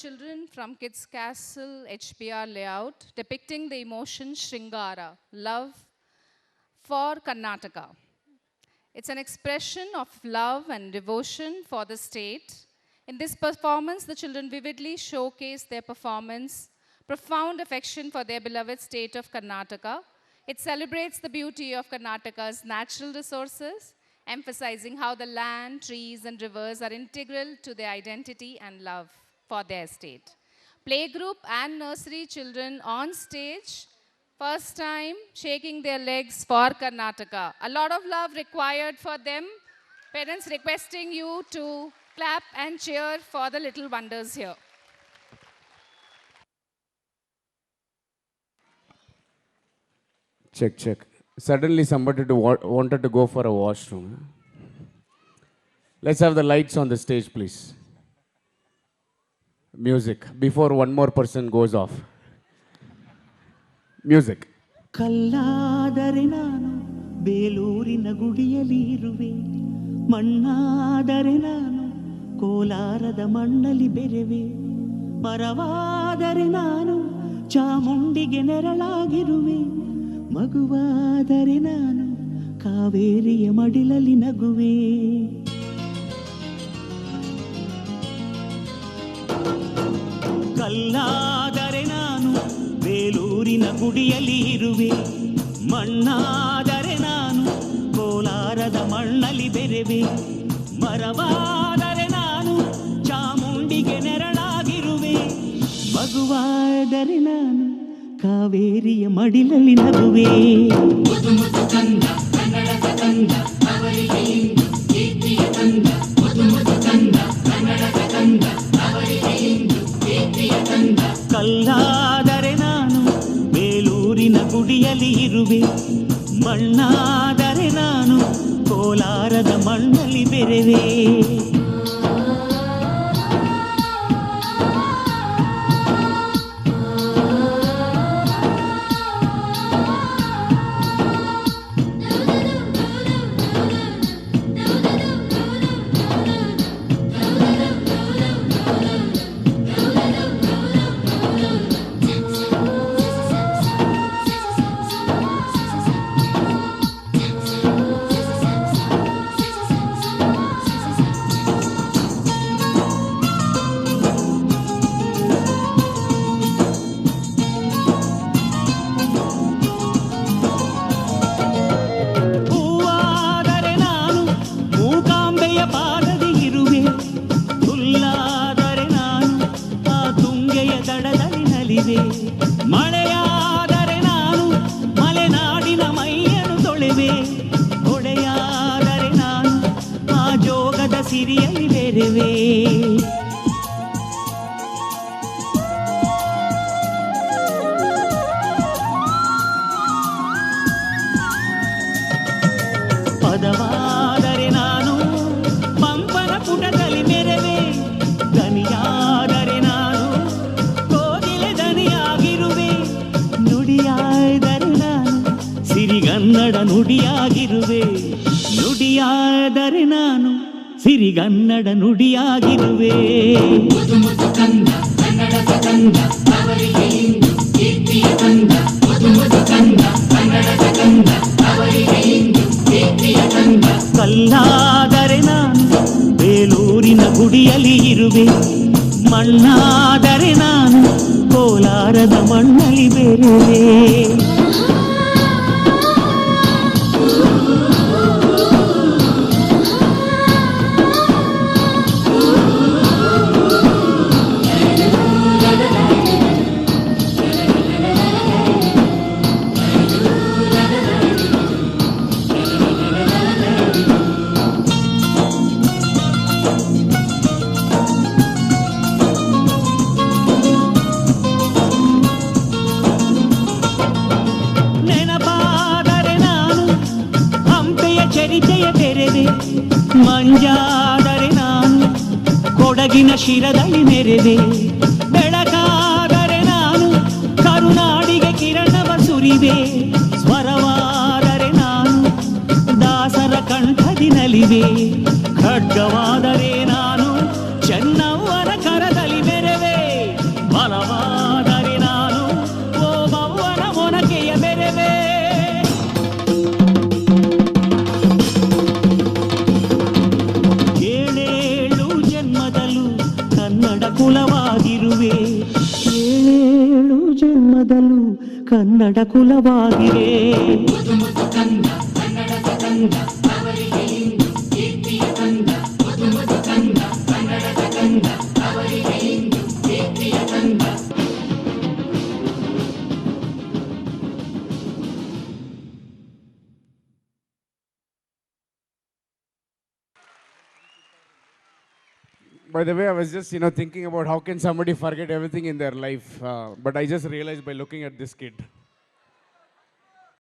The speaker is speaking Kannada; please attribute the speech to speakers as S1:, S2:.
S1: children from Kids Castle HBR layout depicting the emotion Shringara, love for Karnataka. It's an expression of love and devotion for the state. In this performance, the children vividly showcase their performance, profound affection for their beloved state of Karnataka. It celebrates the beauty of Karnataka's natural resources, emphasizing how the land, trees, and rivers are integral to their identity and love for their state. Playgroup and nursery children on stage, first time shaking their legs for Karnataka. A lot of love required for them. Parents requesting you to clap and cheer for the little wonders here.
S2: Check, check. Suddenly somebody wanted to go for a washroom. Let's have the lights on the stage, please. Music, before one more person goes off. Music.
S3: ಕಲ್ಲಾದರೆ ನಾನು ಬೇಲೂರಿನ ಗುಡಿಯಲ್ಲಿ ಇರುವೆ, ಮಣ್ಣಾದರೆ ನಾನು ಕೋಲಾರದ ಮಣ್ಣಲ್ಲಿ ಬೆರೆವೆ, ಮರವಾದರೆ ನಾನು ಚಾಮುಂಡಿಗೆ ನೆರಳಾಗಿರುವೆ, ಮಗುವಾದರೆ ನಾನು ಕಾವೇರಿಯ ಮಡಿಲಲ್ಲಿ ನಗುವೆ. ಕಲ್ಲಾದರೆ ನಾನು ಬೇಲೂರಿನ ಗುಡಿಯಲ್ಲಿ ಇರುವೆ, ಮಣ್ಣಾದರೆ ನಾನು ಕೋಲಾರದ ಮಣ್ಣಲ್ಲಿ ಬೆರೆವೆ, ಮರವಾದರೆ ನಾನು ಚಾಮುಂಡಿಗೆ ನೆರಳಾಗಿರುವೆ, ಮಗುವಾದರೆ ನಾನು ಕಾವೇರಿಯ ಮಡಿಲಲ್ಲಿ ನಗುವೆ. ಕಲ್ಲಾದರೆ ನಾನು ಬೇಲೂರಿನ ಗುಡಿಯಲ್ಲಿ ಇರುವೆ, ಮಣ್ಣಾದರೆ ನಾನು ಕೋಲಾರದ ಮಣ್ಣಲ್ಲಿ ಬೆರೆವೆ. ಮಳೆಯಾದರೆ ನಾನು ಮಲೆನಾಡಿನ ಮೈಯನ್ನು ತೊಳೆವೆ, ಹೊಡೆಯಾದರೆ ನಾನು ಆ ಜೋಗದ ಸಿರಿಯಲ್ಲಿ ಬೆರೆವೆ. ಪದವಾದರೆ ನಾನು ಪಂಪನ ಪುಟದಲ್ಲಿ ಮೆರೆವೆ, ದನಿಯಾದರೆ ನಾನು ಕೋಗಿಲೆ ದನಿಯಾಗಿರುವೆ, ನುಡಿಯಾದರೆ ನಾನು ಸಿರಿಗನ್ನಡ ನುಡಿಯಾಗಿರುವೆ, ನುಡಿಯಾದರೆ ನಾನು ಸಿರಿಗನ್ನಡ ನುಡಿಯಾಗಿರುವೆ. ಕಲ್ಲಾದರೆ ನಾನು ಬೇಲೂರಿನ ಗುಡಿಯಲ್ಲಿ ಇರುವೆ, ಮಣ್ಣಾದರೆ ನಾನು ಕೋಲಾರದ ಮಣ್ಣಲ್ಲಿ ಬೆರೆವೆ. ಚರಿತೆಯ ತೆರೆದೆ, ಮಂಜಾದರೆ ನಾನು ಕೊಡಗಿನ ಶಿರದಲ್ಲಿ ನೆರೆದೆ, ಬೆಳಕಾದರೆ ನಾನು ಕರುನಾಡಿಗೆ ಕಿರಣವ ಸುರಿದೆ, ಸ್ವರವಾದರೆ ನಾನು ದಾಸರ ಕಂಠದಿ ನಲಿವೆ, ಖಡ್ಗವಾದರೆ ನಾನು ಚೆನ್ನವ್ವನ ಕರದಲ್ಲಿ ಮೆರೆವೆ. ಕನ್ನಡ ಕುಲವಾಗಿದೆ.
S2: By the way, I was just, thinking about how can somebody forget everything in their life. But I just realized by looking at this kid.